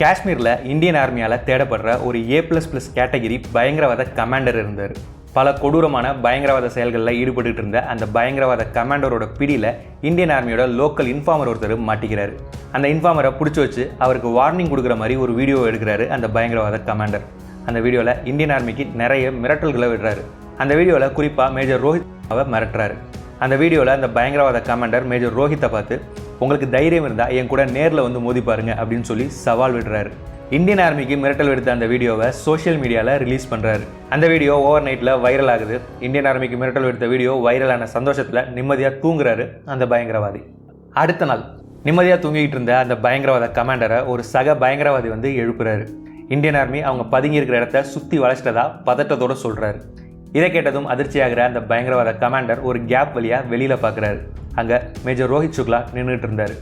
காஷ்மீரில் இந்தியன் ஆர்மியால் தேடப்படுற ஒரு A++ category பயங்கரவாத கமாண்டர் இருந்தார். பல கொடூரமான பயங்கரவாத செயல்களில் ஈடுபட்டு இருந்த அந்த பயங்கரவாத கமாண்டரோட பிடியில் இந்தியன் ஆர்மியோட லோக்கல் இன்ஃபார்மர் ஒருத்தர் மாட்டிக்கிறாரு. அந்த இன்ஃபார்மரை பிடிச்சி வச்சு அவருக்கு வார்னிங் கொடுக்குற மாதிரி ஒரு வீடியோ எடுக்கிறாரு அந்த பயங்கரவாத கமாண்டர். அந்த வீடியோவில் இந்தியன் ஆர்மிக்கு நிறைய மிரட்டல்களை விடுறாரு. அந்த வீடியோவில் குறிப்பாக மேஜர் ரோஹித் மிரட்டுறாரு. அந்த வீடியோவில் அந்த பயங்கரவாத கமாண்டர் மேஜர் ரோஹித்தை பார்த்து, உங்களுக்கு தைரியம் இருந்தால் என் கூட நேரில் வந்து மோதி பாருங்க அப்படின்னு சொல்லி சவால் விடுறாரு. இந்தியன் ஆர்மிக்கு மிரட்டல் விடுத்த அந்த வீடியோவை சோஷியல் மீடியாவில் ரிலீஸ் பண்ணுறாரு. அந்த வீடியோ ஓவர் நைட்டில் வைரல் ஆகுது. இந்தியன் ஆர்மிக்கு மிரட்டல் விடுத்த வீடியோ வைரலான சந்தோஷத்தில் நிம்மதியாக தூங்குறாரு அந்த பயங்கரவாதி. அடுத்த நாள் நிம்மதியாக தூங்கிக்கிட்டு இருந்த அந்த பயங்கரவாத கமாண்டரை ஒரு சக பயங்கரவாதி வந்து எழுப்புறாரு. இந்தியன் ஆர்மி அவங்க பதுங்கி இருக்கிற இடத்த சுற்றி வளைச்சிட்டதா பதட்டத்தோடு சொல்கிறாரு. இதை கேட்டதும் அதிர்ச்சியாகிற அந்த பயங்கரவாத கமாண்டர் ஒரு கேப் வழியாக வெளியில் பார்க்குறாரு. அங்கே மேஜர் ரோஹித் சுக்லா நின்றுட்டு இருந்தார்.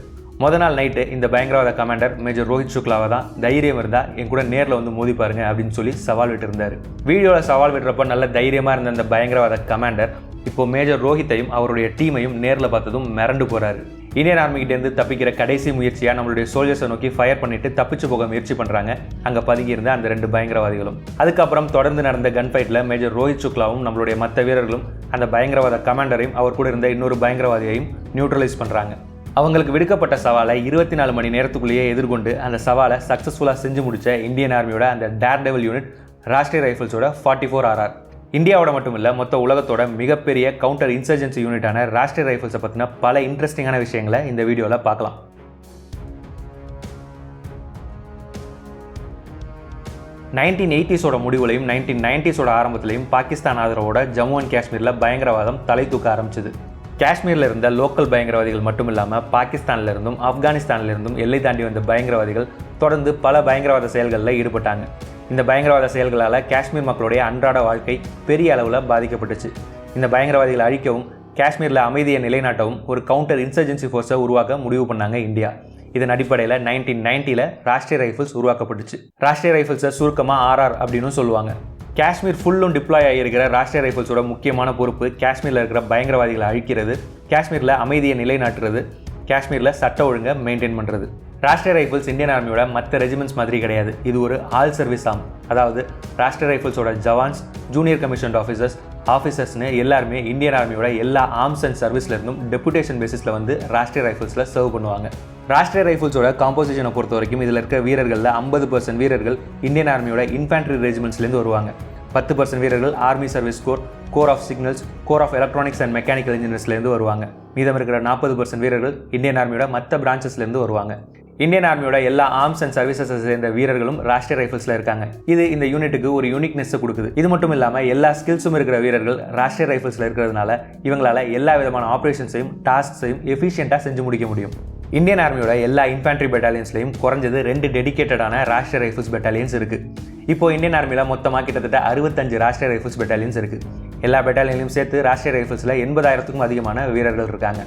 முதல் நாள் நைட்டு இந்த பயங்கரவாத கமாண்டர் மேஜர் ரோஹித் சுக்லாவை தான் தைரியம் இருந்தால் என் கூட நேரில் வந்து மோதி பாருங்க அப்படின்னு சொல்லி சவால் விட்டு இருந்தார். வீடியோவில் சவால் விடுறப்போ நல்ல தைரியமாக இருந்த அந்த பயங்கரவாத கமாண்டர் இப்போ மேஜர் ரோஹித்தையும் அவருடைய டீமையும் நேரில் பார்த்ததும் மிரண்டு போகிறாரு. இந்தியன் ஆர்மிகிட்டேருந்து தப்பிக்கிற கடைசி முயற்சியாக நம்மளுடைய சோல்ஜர்ஸை நோக்கி ஃபயர் பண்ணிட்டு தப்பிச்சு போக முயற்சி பண்ணுறாங்க அங்கே பதுங்கி இருந்த அந்த 2 பயங்கரவாதிகளும். அதுக்கப்புறம் தொடர்ந்து நடந்த கன் ஃபைட்டில் மேஜர் ரோஹித் சுக்லாவும் நம்மளுடைய மற்ற வீரர்களும் அந்த பயங்கரவாத கமாண்டரையும் அவர் கூட இருந்த இன்னொரு பயங்கரவாதியையும் நியூட்ரலைஸ் பண்ணுறாங்க. அவங்களுக்கு விடுக்கப்பட்ட சவாலை 24 மணி நேரத்துக்குள்ளேயே எதிர்கொண்டு அந்த சவாலை சக்ஸஸ்ஃபுல்லாக செஞ்சு முடித்த இந்தியன் ஆர்மியோட அந்த டேர்டெவில் யூனிட் ராஷ்ட்ரிய ரைஃபிள்ஸோட 44RR. இந்தியாவோட மட்டும் இல்லை, மொத்த உலகத்தோட மிகப்பெரிய கவுண்டர் இன்சர்ஜென்சி யூனிட்டான ராஷ்ட்ரிய ரைஃபிள்ஸை பற்றின பல இன்ட்ரெஸ்டிங்கான விஷயங்களை இந்த வீடியோவில் பார்க்கலாம். 1980s முடிவுலையும் 1990s ஆரம்பத்திலையும் பாகிஸ்தான் ஆதரவோட ஜம்மு அண்ட் காஷ்மீரில் பயங்கரவாதம் தலை தூக்க ஆரம்பிச்சது. காஷ்மீரில் இருந்த லோக்கல் பயங்கரவாதிகள் மட்டும் இல்லாமல் பாகிஸ்தானில் இருந்தும் ஆப்கானிஸ்தானில் இருந்தும் எல்லை தாண்டி வந்த பயங்கரவாதிகள் தொடர்ந்து பல பயங்கரவாத செயல்களில் ஈடுபட்டாங்க. இந்த பயங்கரவாத செயல்களால் காஷ்மீர் மக்களுடைய அன்றாட வாழ்க்கை பெரிய அளவில் பாதிக்கப்பட்டுச்சு. இந்த பயங்கரவாதிகளை அழிக்கவும் காஷ்மீரில் அமைதியை நிலைநாட்டவும் ஒரு கவுண்டர் இன்சர்ஜென்சி ஃபோர்ஸை உருவாக்க முடிவு பண்ணாங்க இந்தியா. இதன் அடிப்படையில் 1990 ராஷ்ட்ரிய ரைஃபிள்ஸ் உருவாக்கப்பட்டுச்சு. ராஷ்ட்ரிய ரைஃபிள்ஸை சுருக்கமாக RR அப்படின்னு சொல்லுவாங்க. காஷ்மீர் ஃபுல்லும் டிப்ளாய் ஆகியிருக்கிற ராஷ்ட்ரிய ரைஃபிள்ஸோட முக்கியமான பொறுப்பு காஷ்மீரில் இருக்கிற பயங்கரவாதிகளை அழிக்கிறது, காஷ்மீரில் அமைதியை நிலைநாட்டுறது, காஷ்மீரில் சட்ட ஒழுங்கை மெயின்டைன் பண்ணுறது. ராஷ்ட்ரிய ரைஃபிள்ஸ் இந்தியன் ஆர்மியோட மற்ற ரெஜிமெண்ட்ஸ் மாதிரி கிடையாது. இது ஒரு ஆல் சர்வீஸ் ஆர்ம். அதாவது ராஷ்ட்ரிய ரைஃபிள்ஸோட ஜவான்ஸ், ஜூனியர் கமிஷன்ட் ஆஃபீஸர்ஸ்னு எல்லாருமே இந்தியன் ஆர்மியோட எல்லா ஆர்ம்ஸ் அண்ட் சர்வீஸ்லேருந்தும் டெபுடேஷன் பேசிஸில் வந்து ராஷ்ட்ரிய ரைஃபிள்ஸில் சர்வ் பண்ணுவாங்க. ராஷ்ட்ரிய ரைஃபிள்ஸோட காம்போசிஷனை பொறுத்த வரைக்கும் இதில் இருக்க வீரர்களில் 50% வீரர்கள் இந்தியன் ஆர்மியோட இன்ஃபேண்ட்ரி ரெஜிமெண்ட்ஸ்லேருந்து வருவாங்க. 10% வீரர்கள் army service corps of signals, corps of electronics and mechanical இன்ஜினியர்ஸ்லேருந்து வருவாங்க. மீதம் இருக்கிற 40% வீரர்கள் இந்தியன் ஆர்மியோட மற்ற பிரான்ச்சஸ்லேருந்து வருவாங்க. இந்தியன் ஆர்மியோட எல்லா ஆர்ம்ஸ் அண்ட் சர்வீசஸை சேர்ந்த வீரர்களும் ராஷ்ட்ரிய ரைஃபிள்ஸில் இருக்காங்க. இது இந்த யூனிட்டுக்கு ஒரு யூனிக்னெஸ்ஸை கொடுக்குது. இது மட்டும் இல்லாமல் எல்லா ஸ்கில்ஸும் இருக்கிற வீரர்கள் ராஷ்ட்ரிய ரைஃபிள்ஸில் இருக்கிறதுனால இவங்களால எல்லா விதமான ஆப்ரேஷன்ஸையும் டாஸ்க்ஸையும் எஃபிஷியண்ட்டாக செஞ்சு முடிக்க முடியும். இந்தியன் ஆர்மியோட எல்லா இன்ஃபேண்ட்ரி பெட்டாலியன்ஸ்லையும் குறைஞ்சது 2 டெடிகேட்டடான ராஷ்ட்ரிய ரைஃபிள்ஸ் பெட்டாலியன்ஸ் இருக்குது. இப்போ இந்தியன் ஆர்மியில் மொத்தமாக கிட்டத்தட்ட 65 ராஷ்ட்ரிய ரைஃபிள்ஸ் பெட்டாலியன்ஸ் இருக்குது. எல்லா பெட்டாலியன்லையும் சேர்த்து ராஷ்ட்ரிய ரைஃபிள்ஸில் 80,000க்கும் அதிகமான வீரர்கள் இருக்காங்க.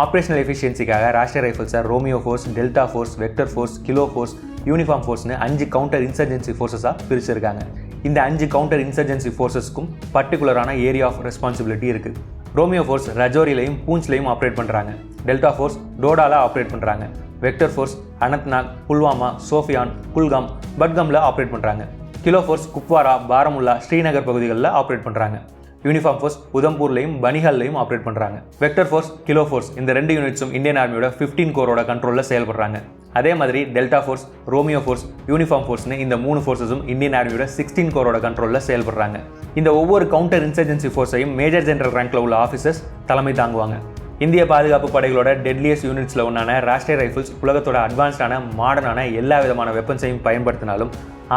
ஆப்ரேஷனல் எஃபிஷியன்சிக்காக ராஷ்ட்ரிய ரைஃபிள்ஸை Romeo force, Delta force, Victor force, Kilo force, Uniform ஃபோர்ஸ்னு 5 கவுண்டர் இன்சர்ஜென்சி ஃபோர்ஸஸாக பிரிச்சிருக்காங்க. இந்த 5 கவுண்டர் இன்சர்ஜென்சி ஃபோர்ஸஸ்க்கும் பர்டிகுலரான ஏரியா ஆஃப் ரெஸ்பான்சிபிலிட்டி இருக்குது. ரோமியோ ஃபோர்ஸ் ரஜோரிலையும் பூஞ்ச்லையும் ஆப்ரேட் பண்ணுறாங்க. டெல்டா ஃபோர்ஸ் டோடாவில் ஆப்ரேட் பண்ணுறாங்க. வெக்டர் ஃபோர்ஸ் அனந்த்நாக், புல்வாமா, சோஃபியான், குல்காம், பட்கமில் ஆப்ரேட் பண்ணுறாங்க. கிலோ ஃபோர்ஸ் குப்வாரா, பாரமுல்லா, ஸ்ரீநகர் பகுதிகளில் ஆப்ரேட் பண்ணுறாங்க. யூனிஃபார்ம் ஃபோர்ஸ் உதம்பூர்லையும் பனிஹால்லையும் ஆப்ரேட் பண்ணுறாங்க. வெக்டர் ஃபோர்ஸ், கிலோ ஃபோர்ஸ் இந்த 2 யூனிட்ஸும் இந்தியன் ஆர்மியோட 15 கோரோட கண்ட்ரோலில் செயல்படுறாங்க. அதே மாதிரி Delta force, Romeo force, Uniform ஃபோர்ஸ்னு இந்த 3 ஃபோர்ஸஸும் இந்தியன் ஆர்மியோட 16 கோரோட கண்ட்ரோலில் செயல்படுறாங்க. இந்த ஒவ்வொரு கவுண்டர் இன்சர்ஜென்சி ஃபோர்ஸையும் மேஜர் ஜெனரல் ரேங்க்ல உள்ள ஆஃபீஸர்ஸ் தலைமை தாங்குவாங்க. இந்திய பாதுகாப்பு படைகளோட டெட்லியஸ்ட் யூனிட்ஸில் ஒன்றான ராஷ்ட்ரிய ரைஃபிள்ஸ் உலகத்தோட அட்வான்ஸ்டான மாடர்னான எல்லா விதமான வெப்பன்ஸையும் பயன்படுத்தினாலும்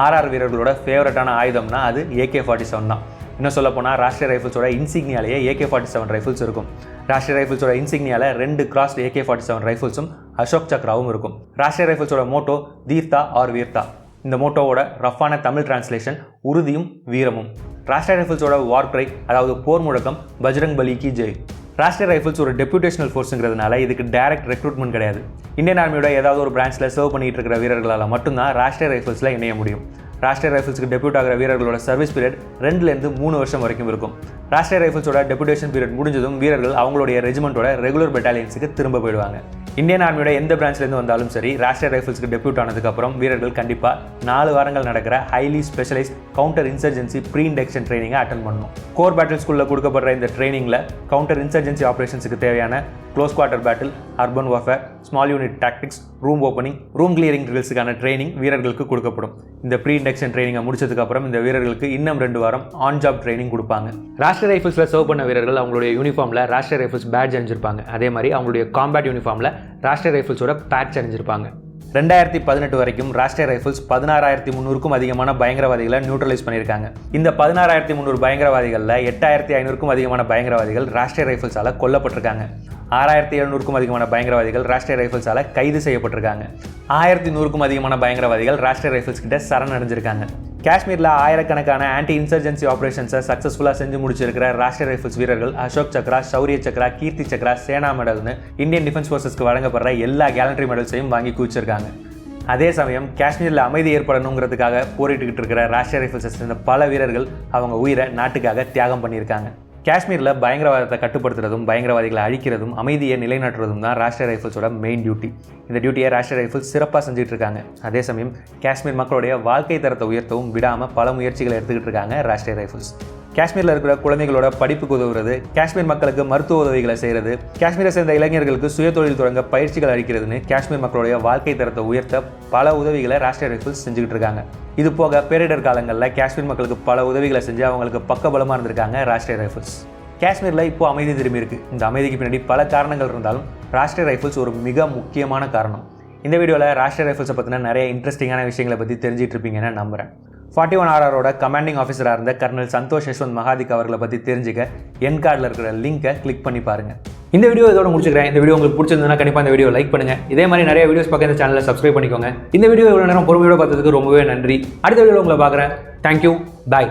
RR வீரர்களோட ஃபேவரட்டான ஆயுதம்னா அது AK-47 தான். இன்னும் சொல்ல போனால் ராஷ்ட்ரிய ரைஃபிள்ஸோட இன்சிக்னியாலேயே AK-47 ரைஃபிள்ஸ் இருக்கும். ராஷ்ட்ரிய ரைஃபிள்ஸோட இன்சிக்னியால 2 கிராஸ்ட் AK-47 ரைஃபிள்ஸும் அசோக் சக்ராவும் இருக்கும். ராஷ்ட்ரிய ரைஃபிள்ஸோட மோட்டோ தீர்த்தா ஆர் வீர்த்தா. இந்த மோட்டோவோட ரஃப்பான தமிழ் டிரான்ஸ்லேஷன் உறுதியும் வீரமும். ராஷ்ட்ரிய ரைஃபிள்ஸோட வார் கிரை, அதாவது போர் முழக்கம் பஜ்ரங் பலி கி ஜெய். ராஷ்ட்ரிய ரைஃபிள்ஸ் ஒரு டெப்யூட்டேஷனல் ஃபோர்ஸுங்கிறதுனால இதுக்கு டைரக்ட் ரெக்ரூட்மெண்ட் கிடையாது. இந்தியன் ஆர்மியோட ஏதாவது ஒரு பிரான்ச்சில் சர்வ் பண்ணிட்டு இருக்கிற வீரர்களால் மட்டும்தான் ராஷ்ட்ரிய ரைஃபிள்ஸில் இணைய முடியும். ராஷ்ட்ரிய ரைஃபிள்ஸ்க்கு டெப்யூட் ஆகிற வீரர்களோட சர்வீஸ் பீரியட் 2 to 3 வருஷம் வரைக்கும் இருக்கும். ராஷ்ட்ரிய ரைஃபிள்ஸோட டெப்யூட்டேஷன் பீரியட் முடிஞ்சதும் வீரர்கள் அவங்களுடைய ரெஜிமெண்ட்டோட ரெகுலர் பெட்டாலியன்ஸுக்கு திரும்ப போயிடுவாங்க. இந்தியன் ஆர்மியோட எந்த பிரான்ச்லேருந்து வந்தாலும் சரி, ராஷ்ட்ரிய ரைஃபிள்ஸ்க்கு டெபியூட் ஆனதுக்கப்புறம் வீரர்கள் கண்டிப்பாக 4 வாரங்கள் நடக்கிற highly specialised counter insurgency pre induction ட்ரைனிங்கை அட்டன் பண்ணணும். கோர் பேட்டில் ஸ்கூலில் கொடுக்கப்படுற இந்த ட்ரைனிங்கில் கவுண்டர் இன்சர்ஜென்சி ஆப்ரேஷன்ஸுக்கு தேவையான close quarter battle, urban warfare, small unit tactics, room opening, room clearing ட்ரில்ஸுக்கான ட்ரைனிங் வீரர்களுக்கு கொடுக்கப்படும். இந்த ப்ரீ இண்டக்ஷன் ட்ரைனிங்கை முடிச்சதுக்கப்புறம் இந்த வீரர்களுக்கு இன்னும் 2 வாரம் ஆன் ஜாப் ட்ரைனிங் கொடுப்பாங்க. ராஷ்ட்ரிய ரைஃபிள்ஸில் சர்வ் பண்ண வீரர்கள் அவங்களுடைய யூனிஃபார்மில் ராஷ்ட்ரிய ரைஃபிள்ஸ் பேட்ஜ் அணிஞ்சிருப்பாங்க. அதே மாதிரி அவங்களுடைய காம்பேட் யூனிஃபார்மில் ராஷ்ட்ரிய ரைஃபிள்ஸோட பேட்ச் அணிஞ்சிருப்பாங்க. 2018 வரைக்கும் ராஷ்ட்ரிய ரைஃபிள்ஸ் 16,300க்கும் அதிகமான பயங்கரவாதிகளை நியூட்ரலைஸ் பண்ணியிருக்காங்க. இந்த 16,300 பயங்கரவாதிகளில் 8,500க்கும் அதிகமான பயங்கரவாதிகள் ராஷ்ட்ரிய ரைஃபிள்ஸால் கொல்லப்பட்டிருக்காங்க. 6,700க்கும் அதிகமான பயங்கரவாதிகள் ராஷ்ட்ரிய ரைஃபிள்ஸால் கைது செய்யப்பட்டிருக்காங்க. 1,100க்கும் அதிகமான பயங்கரவாதிகள் ராஷ்ட்ரிய ரைஃபிள்ஸ் கிட்ட சரணடைஞ்சிருக்காங்க. காஷ்மீரில் ஆயிரக்கணக்கான ஆன்டி இன்சர்ஜென்சி ஆப்ரேஷன்ஸை சக்ஸஸ்ஃபுல்லாக செஞ்சு முடிச்சிருக்கிற ராஷ்ட்ரிய ரைஃபிள்ஸ் வீரர்கள் அசோக் சக்ரா, சௌரிய சக்ரா, கீர்த்தி சக்ரா, சேனா மெடல்னு இந்தியன் டிஃபென்ஸ் ஃபோர்ஸஸ்க்கு வழங்கப்படுற எல்லா கேலண்டரி மெடல்ஸையும் வாங்கி குவிச்சிருக்காங்க. அதே சமயம் காஷ்மீரில் அமைதி ஏற்படணுங்கிறதுக்காக போரிட்டுக்கிட்டு இருக்கிற ராஷ்ட்ரிய ரைஃபிள்ஸை சேர்ந்த பல வீரர்கள் அவங்க உயிரை நாட்டுக்காக தியாகம் பண்ணியிருக்காங்க. காஷ்மீரில் பயங்கரவாதத்தை கட்டுப்படுத்துறதும் பயங்கரவாதிகளை அழிக்கிறதும் அமைதியை நிலைநாட்டுறதும் தான் ராஷ்ட்ரிய ரைஃபிள்ஸோட மெயின் டியூட்டி. இந்த டியூட்டியை ராஷ்ட்ரிய ரைஃபிள்ஸ் சிறப்பாக செஞ்சுட்டு இருக்காங்க. அதே சமயம் காஷ்மீர் மக்களுடைய வாழ்க்கை தரத்தை உயர்த்தவும் விடாமல் பல முயற்சிகளை எடுத்துக்கிட்டு இருக்காங்க ராஷ்ட்ரிய ரைஃபிள்ஸ். காஷ்மீரில் இருக்கிற குழந்தைகளோட படிப்புக்கு உதவுறது, காஷ்மீர் மக்களுக்கு மருத்துவ உதவிகளை செய்கிறது, காஷ்மீரை சேர்ந்த இளைஞர்களுக்கு சுயதொழில் தொடங்க பயிற்சிகள் அளிக்கிறதுன்னு காஷ்மீர் மக்களுடைய வாழ்க்கை தரத்தை உயர்த்த பல உதவிகளை ராஷ்ட்ரிய ரைஃபிள்ஸ் செஞ்சுக்கிட்டு இருக்காங்க. இது போக பேரிடர் காலங்களில் காஷ்மீர் மக்களுக்கு பல உதவிகளை செஞ்சு அவங்களுக்கு பக்கபலமாக இருந்திருக்காங்க ராஷ்ட்ரிய ரைஃபிள்ஸ். காஷ்மீரில் இப்போ அமைதி திரும்பி இருக்குது. இந்த அமைதிக்கு பின்னாடி பல காரணங்கள் இருந்தாலும் ராஷ்ட்ரிய ரைஃபிள்ஸ் ஒரு மிக முக்கியமான காரணம். இந்த வீடியோவில் ராஷ்ட்ரிய ரைஃபிள்ஸை பற்றின நிறைய இன்ட்ரெஸ்டிங்கான விஷயங்களை பற்றி தெரிஞ்சிட்டு இருப்பீங்கன்னு நம்புகிறேன். 41RRோட கமாண்டிங் ஆஃபீஸராக இருந்த கர்னல் சந்தோஷ் யஷ்வந்த் மகாதிக் அவர்களை பற்றி தெரிஞ்சுக்க என் கார்டில் இருக்கிற லிங்கை கிளிக் பண்ணி பாருங்கள். இந்த வீடியோ இதோட முடிச்சுக்கிறேன். இந்த வீடியோ உங்களுக்கு பிடிச்சிருந்ததுன்னா கண்டிப்பாக இந்த வீடியோ லைக் பண்ணுங்கள். இதே மாதிரி நிறைய வீடியோஸ் பார்க்க இந்த சேனலை சப்ஸ்கிரைப் பண்ணிக்கோங்க. இந்த வீடியோ இவ்வளோ நேரம் பொறுமையோட பார்த்ததுக்கு ரொம்பவே நன்றி. அடுத்த வீடியோவில் உங்களை பார்க்குறேன். தேங்க்யூ. பாய்.